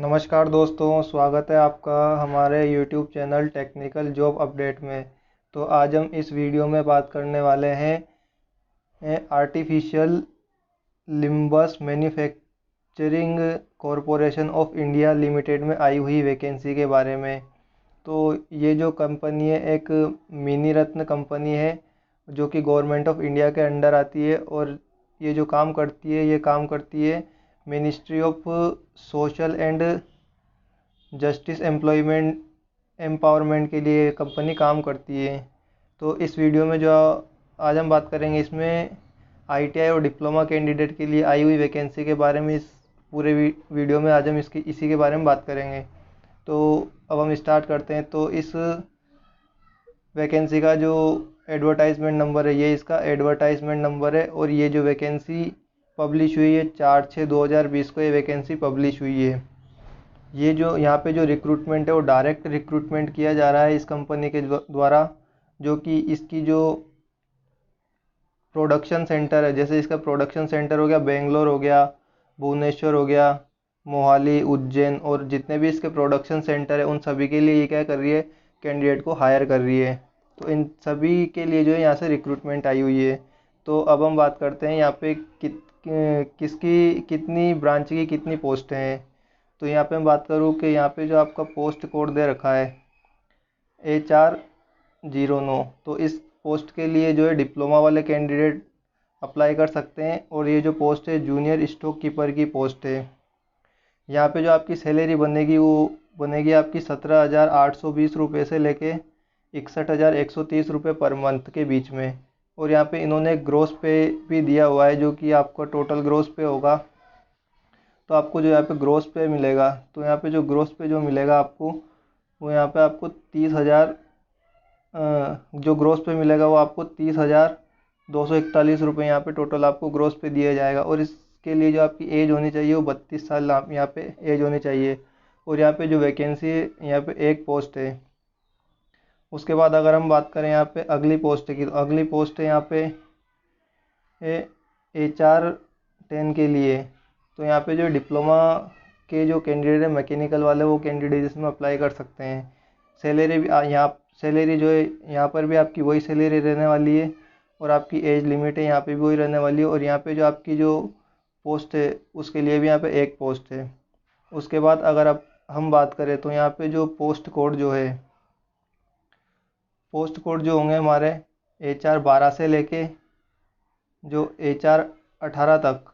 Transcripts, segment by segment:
नमस्कार दोस्तों, स्वागत है आपका हमारे YouTube channel technical job update में। तो आज हम इस वीडियो में बात करने वाले हैं artificial limbs manufacturing corporation of India limited में आई हुई वैकेंसी के बारे में। तो ये जो कंपनी है एक मिनी रत्न कंपनी है जो कि गवर्नमेंट ऑफ इंडिया के अंडर आती है, और ये जो काम करती है ministry of social and justice empowerment के लिए कंपनी काम करती है। तो इस वीडियो में जो आज हम बात करेंगे, इसमें आईटीआई और डिप्लोमा कैंडिडेट के लिए आई हुई वैकेंसी के बारे में इस पूरे वीडियो में आज हम इसी के बारे में बात करेंगे। तो अब हम स्टार्ट करते हैं। तो इस वैकेंसी का जो एडवर्टाइजमेंट नंबर है, ये इसका एडवर्टाइजमेंट नंबर है, और ये जो वैकेंसी पब्लिश हुई है 4/6/2020 को ये वैकेंसी पब्लिश हुई है। ये जो यहाँ पे जो रिक्रूटमेंट है वो डायरेक्ट रिक्रूटमेंट किया जा रहा है इस कंपनी के द्वारा, जो कि इसकी जो प्रोडक्शन सेंटर है, जैसे इसका प्रोडक्शन सेंटर हो गया बेंगलोर हो गया, भुवनेश्वर हो गया, मोहाली, उज्जैन, और जितने भी इसके प्रोडक्शन सेंटर है उन सभी के लिए ये क्या कर रही है, कैंडिडेट को हायर कर रही है। तो इन सभी के लिए जो है यहाँ से रिक्रूटमेंट आई हुई है। तो अब हम बात करते हैं यहाँ पे किसकी कितनी ब्रांच की कितनी पोस्ट हैं। तो यहाँ पे मैं बात करूँ कि यहाँ पे जो आपका पोस्ट कोड दे रखा है HR09, तो इस पोस्ट के लिए जो है डिप्लोमा वाले कैंडिडेट अप्लाई कर सकते हैं, और ये जो पोस्ट है जूनियर स्टॉक कीपर की पोस्ट है। यहाँ पे जो आपकी सैलरी बनेगी वो बनेगी आपकी 17,820 रुपये से लेके 61,130 रुपये पर मंथ के बीच में। और यहाँ पे इन्होंने ग्रोस पे भी दिया हुआ है, जो कि आपका टोटल ग्रोस पे होगा। तो आपको जो यहाँ पे ग्रोस पे मिलेगा, तो यहाँ पे जो ग्रोस पे जो मिलेगा आपको, वो यहाँ पे आपको 30,000 जो ग्रोस पे मिलेगा वो आपको 30,241 रुपये यहाँ पे टोटल आपको ग्रोस पे दिया जाएगा। और इसके लिए जो आपकी एज होनी चाहिए वो 32 साल आप यहाँ पे एज होनी चाहिए। और यहाँ पे जो वैकेंसी है यहाँ पे एक पोस्ट है। उसके बाद अगर हम बात करें यहाँ पे अगली पोस्ट की, तो अगली पोस्ट है यहाँ पे HR10 के लिए। तो यहाँ पे जो डिप्लोमा के जो कैंडिडेट है मैकेनिकल वाले, वो कैंडिडेट इसमें अप्लाई कर सकते हैं। सैलरी भी यहाँ सैलरी जो है यहाँ पर भी आपकी वही सैलरी रहने वाली है, और आपकी एज लिमिट है यहाँ पे भी वही रहने वाली है। और यहाँ पे जो आपकी जो पोस्ट है उसके लिए भी यहाँ पे एक पोस्ट है। उसके बाद अगर अब हम बात करें तो यहाँ पे जो पोस्ट कोड जो होंगे हमारे HR12 से लेके जो HR18 तक,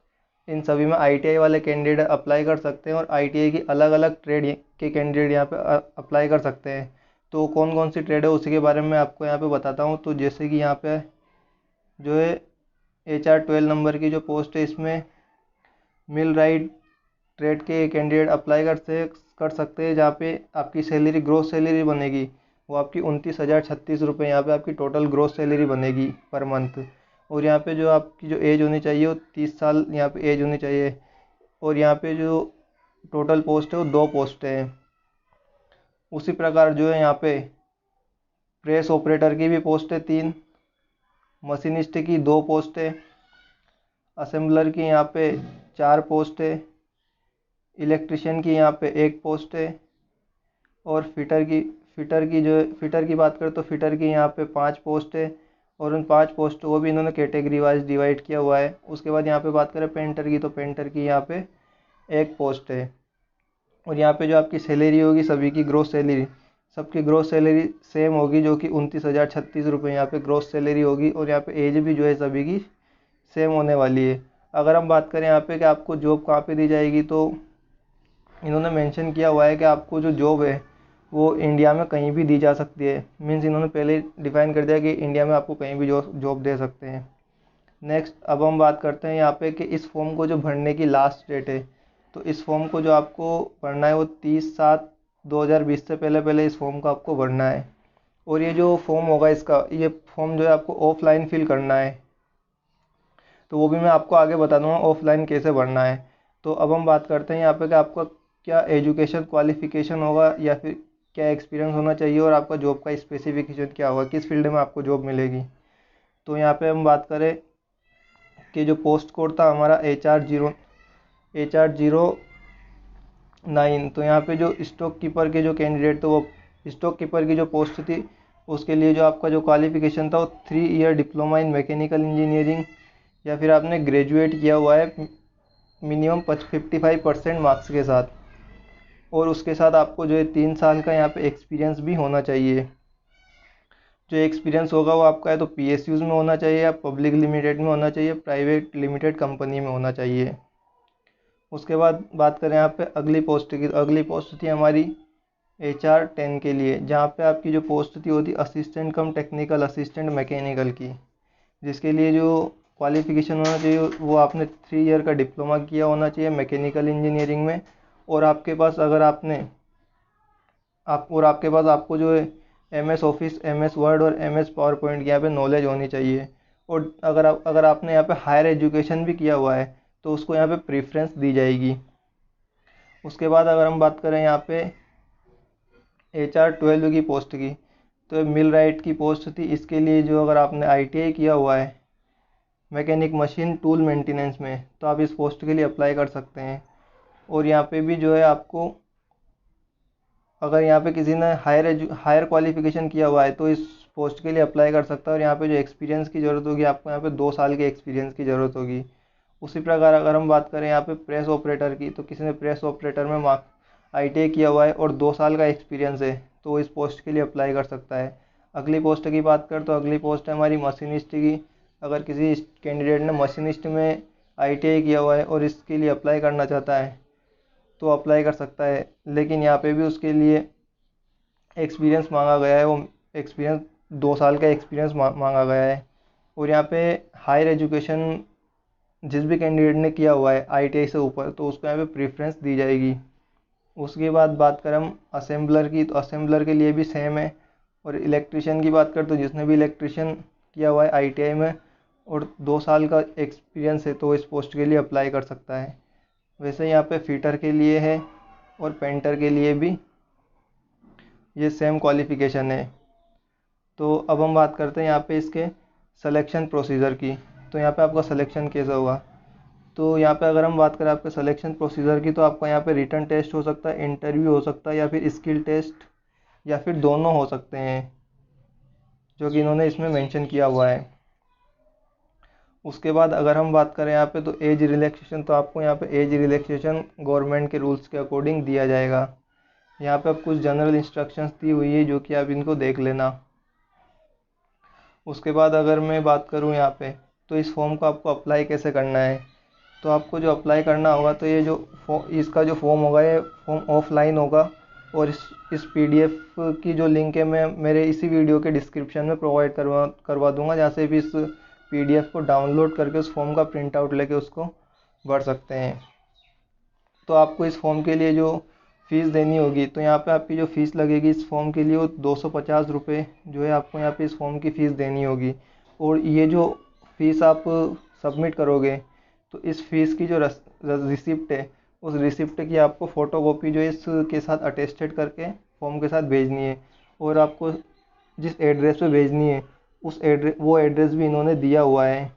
इन सभी में आईटीआई वाले कैंडिडेट अप्लाई कर सकते हैं, और आईटीआई की अलग अलग ट्रेड के कैंडिडेट यहाँ पे अप्लाई कर सकते हैं। तो कौन कौन सी ट्रेड है उसी के बारे में आपको यहाँ पे बताता हूँ। तो जैसे कि यहाँ पे जो है HR12 नंबर की जो पोस्ट है, इसमें मिल राइट ट्रेड के कैंडिडेट अप्लाई कर सकते हैं, जहाँ पे आपकी सैलरी ग्रोस सैलरी बनेगी वो आपकी 29,036 रुपये यहाँ पे आपकी टोटल ग्रोस सैलरी बनेगी पर मंथ। और यहाँ पे जो आपकी जो एज होनी चाहिए वो 30 साल यहाँ पे एज होनी चाहिए। और यहाँ पे जो टोटल पोस्ट है वो 2 पोस्ट हैं। उसी प्रकार जो है यहाँ पे प्रेस ऑपरेटर की भी पोस्ट है 3, मशीनिस्ट की 2 पोस्ट है, असेंबलर की यहाँ पे 4 पोस्ट है, इलेक्ट्रिशियन की यहाँ पे 1 पोस्ट है, और फिटर की बात करें तो फिटर की यहाँ पे 5 पोस्ट है। और उन 5 पोस्ट को भी इन्होंने कैटेगरी वाइज डिवाइड किया हुआ है। उसके बाद यहाँ पे बात करें पेंटर की, तो पेंटर की यहाँ पे 1 पोस्ट है। और यहाँ पे जो आपकी सैलरी होगी सबकी ग्रोस सैलरी सेम होगी, जो कि 29,036 रुपये यहाँ पे ग्रोस सैलरी होगी। और यहाँ पे एज भी जो है सभी की सेम होने वाली है। अगर हम बात करें यहाँ पे कि आपको जॉब कहाँ पे दी जाएगी, तो इन्होंने मेंशन किया हुआ है कि आपको जो जॉब है वो इंडिया में कहीं भी दी जा सकती है। मीन्स इन्होंने पहले डिफाइन कर दिया कि इंडिया में आपको कहीं भी जॉब दे सकते हैं। नेक्स्ट अब हम बात करते हैं यहाँ पे कि इस फॉर्म को जो भरने की लास्ट डेट है। तो इस फॉर्म को जो आपको भरना है वो 30/7/2020 से पहले पहले इस फॉर्म को आपको भरना है। और ये जो फॉर्म होगा ये फॉर्म जो है आपको ऑफलाइन फिल करना है, तो वो भी मैं आपको आगे बता दूंगा ऑफलाइन कैसे भरना है। तो अब हम बात करते हैं यहाँ पे कि आपका क्या एजुकेशन क्वालिफिकेशन होगा, या फिर क्या एक्सपीरियंस होना चाहिए, और आपका जॉब का स्पेसिफिकेशन क्या होगा, किस फील्ड में आपको जॉब मिलेगी। तो यहाँ पे हम बात करें कि जो पोस्ट कोड था हमारा HR0 9। तो यहाँ पे जो स्टॉक कीपर के जो कैंडिडेट, तो वो स्टॉक कीपर की जो पोस्ट थी उसके लिए जो आपका जो क्वालिफिकेशन था वो 3 year diploma in mechanical engineering, या फिर आपने ग्रेजुएट किया हुआ है मिनिमम 55% मार्क्स के साथ, और उसके साथ आपको जो है 3 साल का यहाँ पे एक्सपीरियंस भी होना चाहिए। जो एक्सपीरियंस होगा वो आपका है तो PSUs में होना चाहिए, या पब्लिक लिमिटेड में होना चाहिए, प्राइवेट लिमिटेड कंपनी में होना चाहिए। उसके बाद बात करें यहाँ पे अगली पोस्ट की, तो अगली पोस्ट थी हमारी HR10 के लिए, जहाँ पे आपकी जो पोस्ट थी वो थी असिस्टेंट कम टेक्निकल असिस्टेंट मैकेनिकल की, जिसके लिए जो क्वालिफिकेशन होना चाहिए वो आपने 3 ईयर का डिप्लोमा किया होना चाहिए मैकेनिकल इंजीनियरिंग में, और आपके पास अगर आपके पास आपको जो है MS ऑफिस, MS वर्ड और MS पावर पॉइंट की यहाँ पे नॉलेज होनी चाहिए। और अगर आपने यहाँ पे हायर एजुकेशन भी किया हुआ है तो उसको यहाँ पे प्रेफरेंस दी जाएगी। उसके बाद अगर हम बात करें यहाँ पे HR12 की पोस्ट की, तो मिल राइट की पोस्ट थी। इसके लिए जो अगर आपने ITI किया हुआ है मैकेनिक मशीन टूल मेंटेनेंस में, तो आप इस पोस्ट के लिए अप्लाई कर सकते हैं। और यहाँ पे भी जो है आपको, अगर यहाँ पे किसी ने हायर क्वालिफिकेशन किया हुआ है तो इस पोस्ट के लिए अप्लाई कर सकता है। और यहाँ पे जो एक्सपीरियंस की ज़रूरत होगी आपको, यहाँ पे 2 साल के एक्सपीरियंस की ज़रूरत होगी। उसी प्रकार अगर हम बात करें यहाँ पे प्रेस ऑपरेटर की, तो किसी ने प्रेस ऑपरेटर में ITI किया हुआ है और 2 साल का एक्सपीरियंस है तो वो इस पोस्ट के लिए अप्लाई कर सकता है। अगली पोस्ट की बात करें तो अगली पोस्ट है हमारी मशीनिस्ट की। अगर किसी कैंडिडेट ने मशीनिस्ट में ITI किया हुआ है और इसके लिए अप्लाई करना चाहता है तो अप्लाई कर सकता है, लेकिन यहाँ पे भी उसके लिए एक्सपीरियंस मांगा गया है। वो एक्सपीरियंस 2 साल का एक्सपीरियंस मांगा गया है। और यहाँ पे हायर एजुकेशन जिस भी कैंडिडेट ने किया हुआ है ITI से ऊपर, तो उसको यहाँ पे प्रेफरेंस दी जाएगी। उसके बाद बात करें हम असेंबलर की, तो असेंबलर के लिए भी सेम है। और इलेक्ट्रिशियन की बात करें तो जिसने भी इलेक्ट्रिशियन किया हुआ है ITI में और 2 साल का एक्सपीरियंस है तो इस पोस्ट के लिए अप्लाई कर सकता है। वैसे यहाँ पे फिटर के लिए है और पेंटर के लिए भी ये सेम क्वालिफ़िकेशन है। तो अब हम बात करते हैं यहाँ पे इसके सिलेक्शन प्रोसीजर की। तो यहाँ पे आपका सिलेक्शन कैसा होगा, तो यहाँ पे अगर हम बात करें आपके सिलेक्शन प्रोसीजर की, तो आपका यहाँ पे रिटन टेस्ट हो सकता है, इंटरव्यू हो सकता है, या फिर स्किल टेस्ट, या फिर दोनों हो सकते हैं, जो कि इन्होंने इसमें मेंशन किया हुआ है। उसके बाद अगर हम बात करें यहाँ पे तो एज रिलैक्सेशन, तो आपको यहाँ पे एज रिलैक्सेशन गवर्नमेंट के रूल्स के अकॉर्डिंग दिया जाएगा। यहाँ पे अब कुछ जनरल इंस्ट्रक्शंस दी हुई है जो कि आप इनको देख लेना। उसके बाद अगर मैं बात करूँ यहाँ पे, तो इस फॉर्म को आपको अप्लाई कैसे करना है, तो आपको जो अप्लाई करना होगा तो ये जो इसका जो फॉर्म होगा ये फॉर्म ऑफलाइन होगा। और इस PDF की जो लिंक है मैं मेरे इसी वीडियो के डिस्क्रिप्शन में प्रोवाइड करवा दूंगा, जहाँ से भी इस PDF को डाउनलोड करके उस फॉर्म का प्रिंट आउट लेके उसको भर सकते हैं। तो आपको इस फॉर्म के लिए जो फ़ीस देनी होगी, तो यहाँ पे आपकी जो फ़ीस लगेगी इस फॉर्म के लिए वो 250 रुपये जो है आपको यहाँ पे इस फॉर्म की फ़ीस देनी होगी। और ये जो फ़ीस आप सबमिट करोगे तो इस फ़ीस की जो रिसिप्ट है, उस रिसिप्ट की आपको फ़ोटोकॉपी जो है इसके साथ अटेस्टेड करके फॉर्म के साथ भेजनी है। और आपको जिस एड्रेस पे भेजनी है वो एड्रेस भी इन्होंने दिया हुआ है।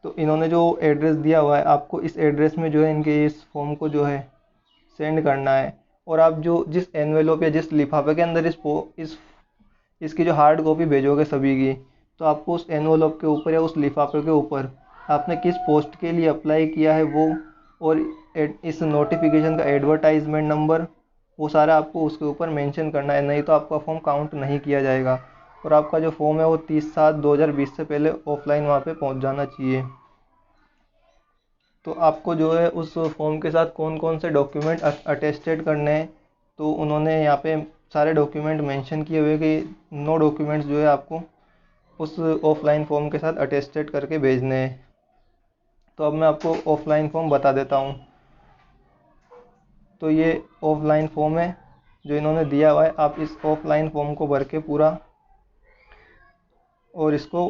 तो इन्होंने जो एड्रेस दिया हुआ है आपको इस एड्रेस में जो है इनके इस फॉर्म को जो है सेंड करना है। और आप जो जिस एनवेलोप या जिस लिफाफे के अंदर इसकी जो हार्ड कॉपी भेजोगे सभी की, तो आपको उस एनवेलोप के ऊपर या उस लिफाफे के ऊपर आपने किस पोस्ट के लिए अप्लाई किया है वो, और इस नोटिफिकेशन का एडवर्टाइजमेंट नंबर, वो सारा आपको उसके ऊपर मेंशन करना है, नहीं तो आपका फॉर्म काउंट नहीं किया जाएगा। और आपका जो फॉर्म है वो 30/7/2020 से पहले ऑफलाइन वहाँ पे पहुँच जाना चाहिए। तो आपको जो है उस फॉर्म के साथ कौन कौन से डॉक्यूमेंट अटेस्टेड करने हैं, तो उन्होंने यहाँ पे सारे डॉक्यूमेंट मेंशन किए हुए कि 9 डॉक्यूमेंट्स जो है आपको उस ऑफलाइन फॉर्म के साथ अटेस्टेड करके भेजने हैं। तो अब मैं आपको ऑफलाइन फॉर्म बता देता हूँ। तो ये ऑफलाइन फॉर्म है जो इन्होंने दिया हुआ है। आप इस ऑफलाइन फॉर्म को भर के पूरा, और इसको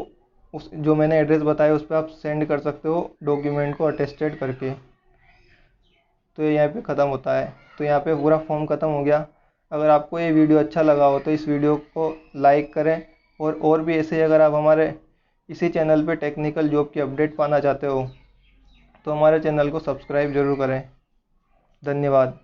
उस जो मैंने एड्रेस बताया उस पर आप सेंड कर सकते हो डॉक्यूमेंट को अटेस्टेड करके। तो ये यहाँ पे ख़त्म होता है। तो यहाँ पे पूरा फॉर्म ख़त्म हो गया। अगर आपको ये वीडियो अच्छा लगा हो तो इस वीडियो को लाइक करें, और भी ऐसे अगर आप हमारे इसी चैनल पे टेक्निकल जॉब की अपडेट पाना चाहते हो तो हमारे चैनल को सब्सक्राइब ज़रूर करें। धन्यवाद।